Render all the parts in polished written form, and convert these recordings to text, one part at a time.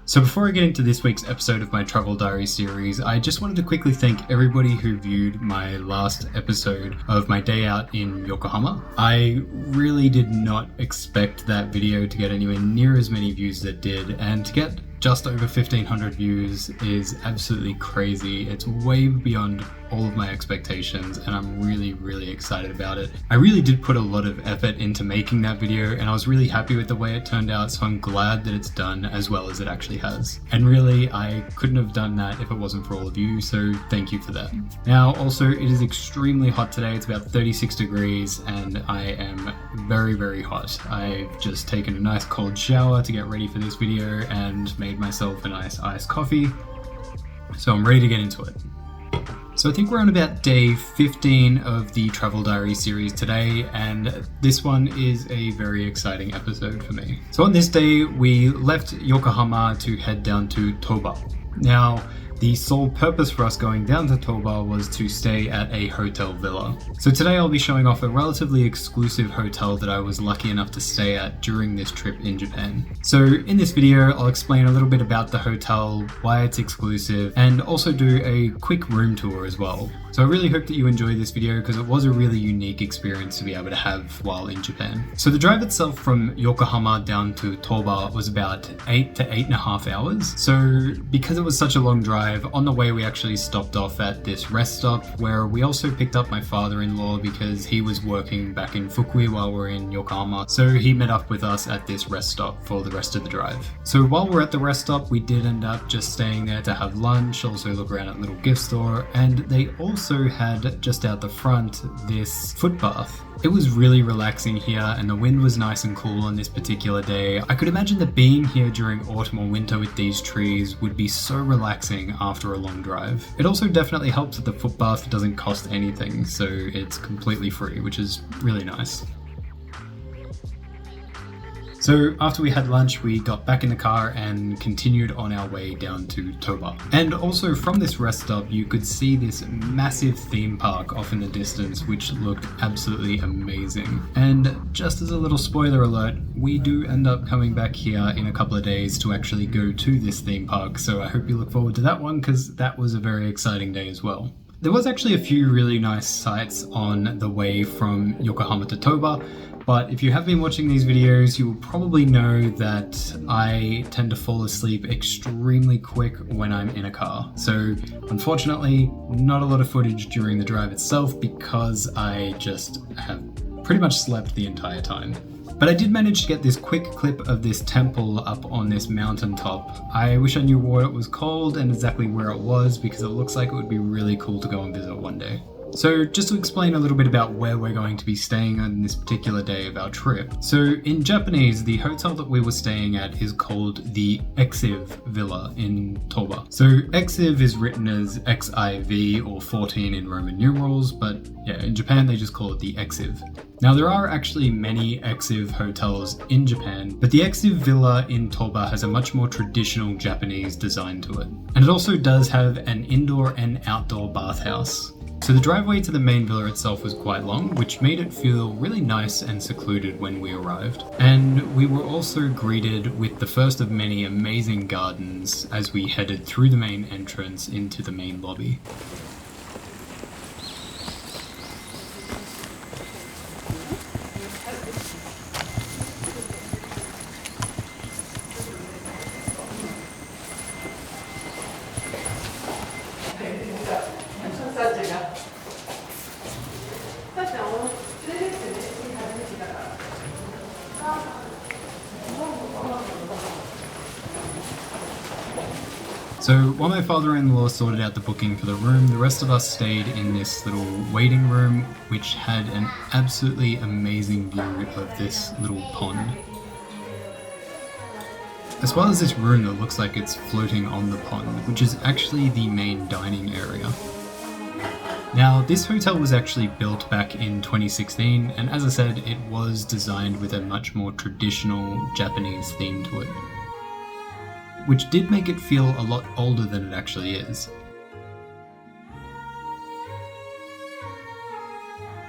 So before I get into this week's episode of my travel diary series, I just wanted to quickly thank everybody who viewed my last episode of my day out in Yokohama. I really did not expect that video to get anywhere near as many views as it did, and to get just over 1,500 views is absolutely crazy. It's way beyond all of my expectations, and I'm really excited about it. I really did put a lot of effort into making that video, and I was really happy with the way it turned out, so I'm glad that it's done as well as it actually has. And really, I couldn't have done that if it wasn't for all of you, so thank you for that. Now, also, it is extremely hot today. It's about 36 degrees, and I am very hot. I've just taken a nice cold shower to get ready for this video and made myself a nice iced coffee, so I'm ready to get into it. So I think we're on about day 15 of the Travel Diary series today, and this one is a very exciting episode for me. So on this day, we left Yokohama to head down to Toba. Now, the sole purpose for us going down to Toba was to stay at a hotel villa. So today I'll be showing off a relatively exclusive hotel that I was lucky enough to stay at during this trip in Japan. So in this video, I'll explain a little bit about the hotel, why it's exclusive, and also do a quick room tour as well. So I really hope that you enjoy this video because it was a really unique experience to be able to have while in Japan. So the drive itself from Yokohama down to Toba was about 8 to 8.5 hours. So because it was such a long drive, on the way we actually stopped off at this rest stop where we also picked up my father-in-law because he was working back in Fukui while we're in Yokohama. So he met up with us at this rest stop for the rest of the drive. So while we're at the rest stop, we did end up just staying there to have lunch, also look around at a little gift store, and they also had just out the front this foot bath. It was really relaxing here and the wind was nice and cool on this particular day. I could imagine that being here during autumn or winter with these trees would be so relaxing after a long drive. It also definitely helps that the foot bath doesn't cost anything, so it's completely free, which is really nice. So after we had lunch, we got back in the car and continued on our way down to Toba. And also from this rest stop, you could see this massive theme park off in the distance, which looked absolutely amazing. And just as a little spoiler alert, we do end up coming back here in a couple of days to actually go to this theme park. So I hope you look forward to that one because that was a very exciting day as well. There was actually a few really nice sights on the way from Yokohama to Toba. But if you have been watching these videos, you will probably know that I tend to fall asleep extremely quick when I'm in a car. So unfortunately, not a lot of footage during the drive itself because I just have pretty much slept the entire time. But I did manage to get this quick clip of this temple up on this mountaintop. I wish I knew what it was called and exactly where it was because it looks like it would be really cool to go and visit one day. So just to explain a little bit about where we're going to be staying on this particular day of our trip. So in Japanese, the hotel that we were staying at is called the XIV Villa in Toba. So XIV is written as XIV or 14 in Roman numerals, but yeah, in Japan they just call it the XIV. Now there are actually many XIV hotels in Japan, but the XIV Villa in Toba has a much more traditional Japanese design to it. And it also does have an indoor and outdoor bathhouse. So the driveway to the main villa itself was quite long, which made it feel really nice and secluded when we arrived. And we were also greeted with the first of many amazing gardens as we headed through the main entrance into the main lobby. So while my father-in-law sorted out the booking for the room, the rest of us stayed in this little waiting room which had an absolutely amazing view of this little pond. As well as this room that looks like it's floating on the pond, which is actually the main dining area. Now, this hotel was actually built back in 2016, and as I said, it was designed with a much more traditional Japanese theme to it, which did make it feel a lot older than it actually is.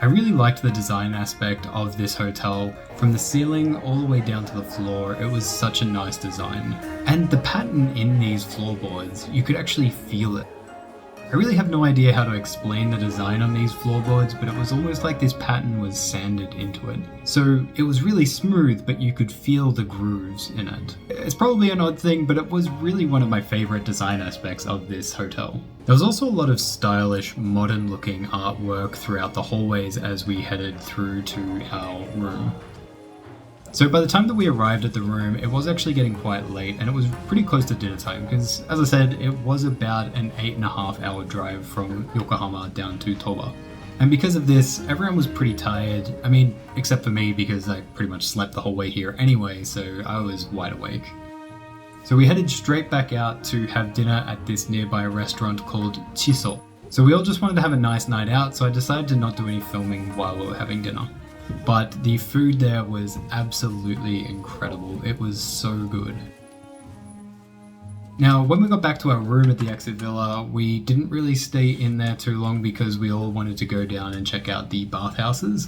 I really liked the design aspect of this hotel. From the ceiling all the way down to the floor, it was such a nice design. And the pattern in these floorboards, you could actually feel it. I really have no idea how to explain the design on these floorboards, but it was almost like this pattern was sanded into it. So it was really smooth, but you could feel the grooves in it. It's probably an odd thing, but it was really one of my favorite design aspects of this hotel. There was also a lot of stylish, modern looking artwork throughout the hallways as we headed through to our room. So by the time that we arrived at the room, it was actually getting quite late and it was pretty close to dinner time because, as I said, it was about an 8.5 hour drive from Yokohama down to Toba. And because of this, everyone was pretty tired. I mean, except for me because I pretty much slept the whole way here anyway, so I was wide awake. So we headed straight back out to have dinner at this nearby restaurant called Chiso. So we all just wanted to have a nice night out, so I decided to not do any filming while we were having dinner. But the food there was absolutely incredible. It was so good. Now, when we got back to our room at the XIV Villa, we didn't really stay in there too long because we all wanted to go down and check out the bathhouses.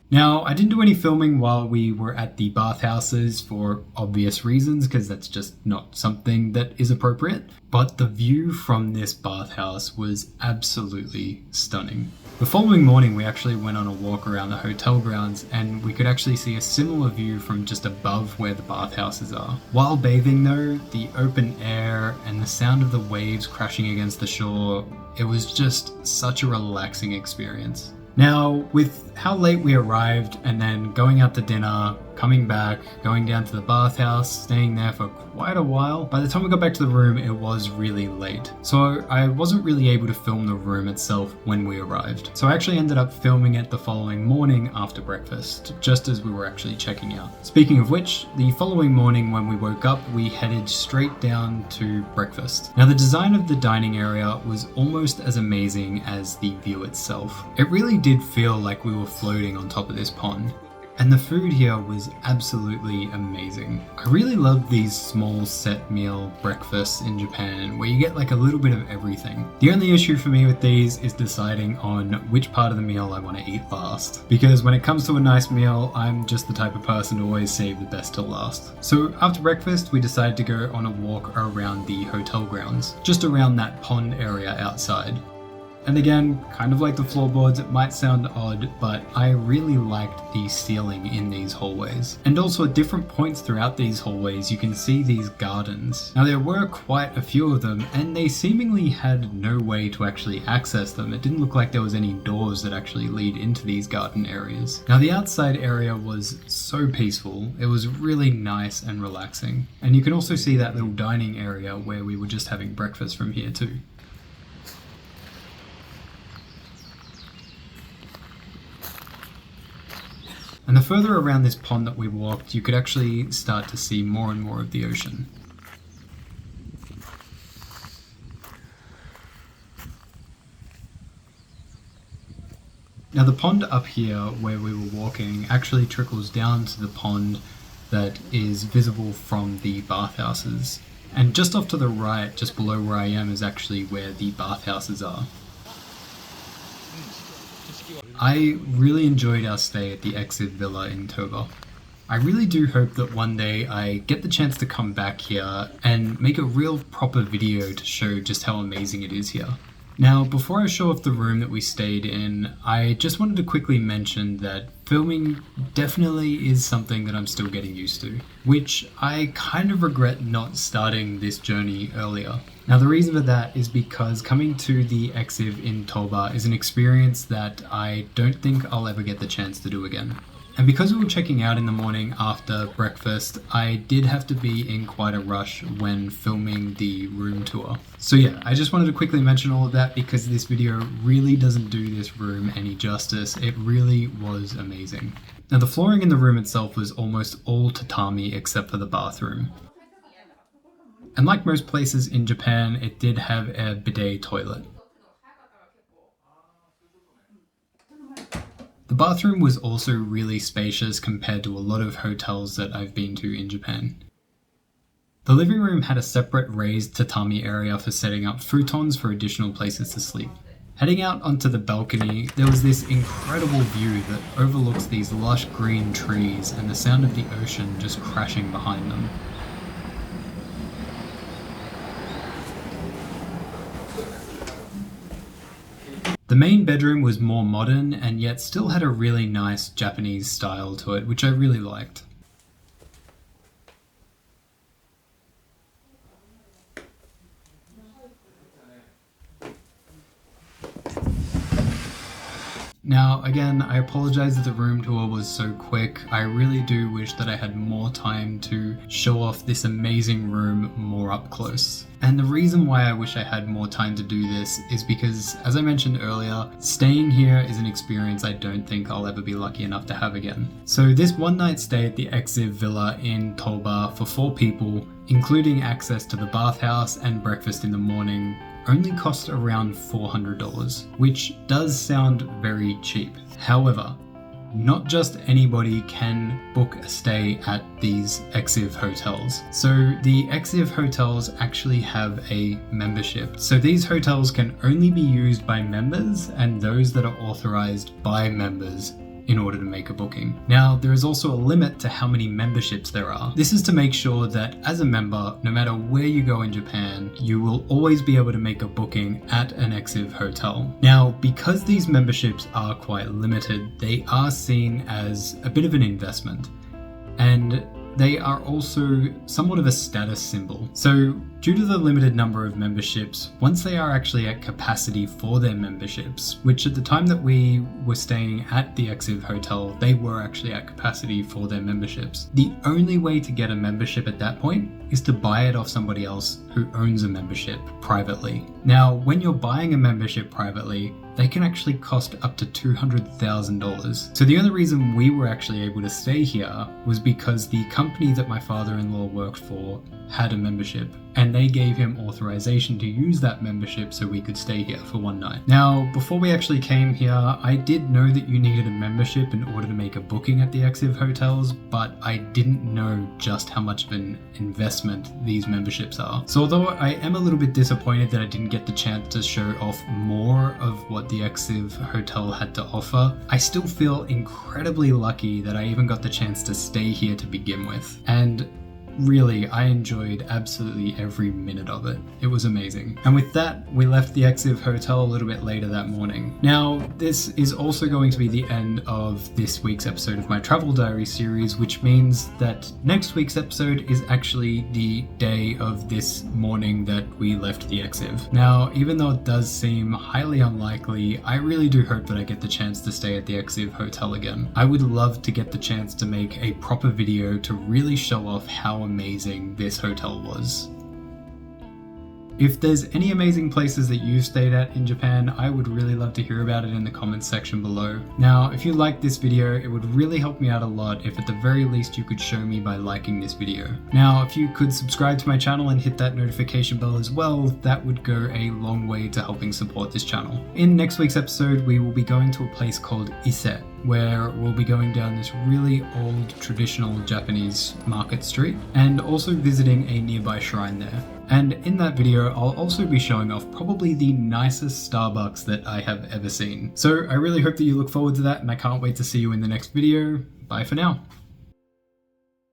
Now, I didn't do any filming while we were at the bathhouses for obvious reasons, because that's just not something that is appropriate. But the view from this bathhouse was absolutely stunning. The following morning, we actually went on a walk around the hotel grounds and we could actually see a similar view from just above where the bathhouses are. While bathing though, the open air and the sound of the waves crashing against the shore, it was just such a relaxing experience. Now, with how late we arrived and then going out to dinner, coming back, going down to the bathhouse, staying there for quite a while, by the time we got back to the room, it was really late. So I wasn't really able to film the room itself when we arrived. So I actually ended up filming it the following morning after breakfast, just as we were actually checking out. Speaking of which, the following morning when we woke up, we headed straight down to breakfast. Now, the design of the dining area was almost as amazing as the view itself. It really did feel like we were floating on top of this pond. And the food here was absolutely amazing. I really love these small set meal breakfasts in Japan where you get like a little bit of everything. The only issue for me with these is deciding on which part of the meal I want to eat last. Because when it comes to a nice meal, I'm just the type of person to always save the best till last. So after breakfast, we decided to go on a walk around the hotel grounds, just around that pond area outside. And again, kind of like the floorboards, it might sound odd, but I really liked the ceiling in these hallways. And also at different points throughout these hallways, you can see these gardens. Now there were quite a few of them, and they seemingly had no way to actually access them. It didn't look like there was any doors that actually lead into these garden areas. Now the outside area was so peaceful. It was really nice and relaxing. And you can also see that little dining area where we were just having breakfast from here too. And the further around this pond that we walked, you could actually start to see more and more of the ocean. Now the pond up here where we were walking actually trickles down to the pond that is visible from the bathhouses. And just off to the right, just below where I am, is actually where the bathhouses are. I really enjoyed our stay at the XIV Villa in Toba. I really do hope that one day I get the chance to come back here and make a real proper video to show just how amazing it is here. Now, before I show off the room that we stayed in, I just wanted to quickly mention that filming definitely is something that I'm still getting used to, which I kind of regret not starting this journey earlier. Now the reason for that is because coming to the XIV in Toba is an experience that I don't think I'll ever get the chance to do again. And because we were checking out in the morning after breakfast, I did have to be in quite a rush when filming the room tour. So yeah, I just wanted to quickly mention all of that because this video really doesn't do this room any justice. It really was amazing. Now the flooring in the room itself was almost all tatami except for the bathroom. And like most places in Japan, it did have a bidet toilet. The bathroom was also really spacious compared to a lot of hotels that I've been to in Japan. The living room had a separate raised tatami area for setting up futons for additional places to sleep. Heading out onto the balcony, there was this incredible view that overlooks these lush green trees and the sound of the ocean just crashing behind them. The main bedroom was more modern and yet still had a really nice Japanese style to it, which I really liked. Now, again, I apologize that the room tour was so quick. I really do wish that I had more time to show off this amazing room more up close. And the reason why I wish I had more time to do this is because, as I mentioned earlier, staying here is an experience I don't think I'll ever be lucky enough to have again. So this one night stay at the XIV Villa in Toba for 4 people, including access to the bathhouse and breakfast in the morning, only cost around $400, which does sound very cheap. However, not just anybody can book a stay at these XIV hotels. So the XIV hotels actually have a membership. So these hotels can only be used by members and those that are authorized by members in order to make a booking. Now, there is also a limit to how many memberships there are. This is to make sure that as a member, no matter where you go in Japan, you will always be able to make a booking at an XIV hotel. Now, because these memberships are quite limited, they are seen as a bit of an investment. And they are also somewhat of a status symbol. So due to the limited number of memberships, once they are actually at capacity for their memberships, which at the time that we were staying at the XIV hotel, they were actually at capacity for their memberships. The only way to get a membership at that point is to buy it off somebody else who owns a membership privately. Now, when you're buying a membership privately, they can actually cost up to $200,000. So the only reason we were actually able to stay here was because the company that my father-in-law worked for had a membership, and they gave him authorization to use that membership so we could stay here for one night. Now, before we actually came here, I did know that you needed a membership in order to make a booking at the XIV hotels, but I didn't know just how much of an investment these memberships are. So although I am a little bit disappointed that I didn't get the chance to show off more of what the XIV hotel had to offer, I still feel incredibly lucky that I even got the chance to stay here to begin with. And really, I enjoyed absolutely every minute of it. It was amazing. And with that, we left the XIV hotel a little bit later that morning. Now, this is also going to be the end of this week's episode of my travel diary series, which means that next week's episode is actually the day of this morning that we left the XIV. Now, even though it does seem highly unlikely, I really do hope that I get the chance to stay at the XIV hotel again. I would love to get the chance to make a proper video to really show off how amazing this hotel was. If there's any amazing places that you've stayed at in Japan, I would really love to hear about it in the comments section below. Now, if you liked this video, it would really help me out a lot if at the very least you could show me by liking this video. Now, if you could subscribe to my channel and hit that notification bell as well, that would go a long way to helping support this channel. In next week's episode, we will be going to a place called Ise, where we'll be going down this really old traditional Japanese market street and also visiting a nearby shrine there. And in that video, I'll also be showing off probably the nicest Starbucks that I have ever seen. So I really hope that you look forward to that, and I can't wait to see you in the next video. Bye for now.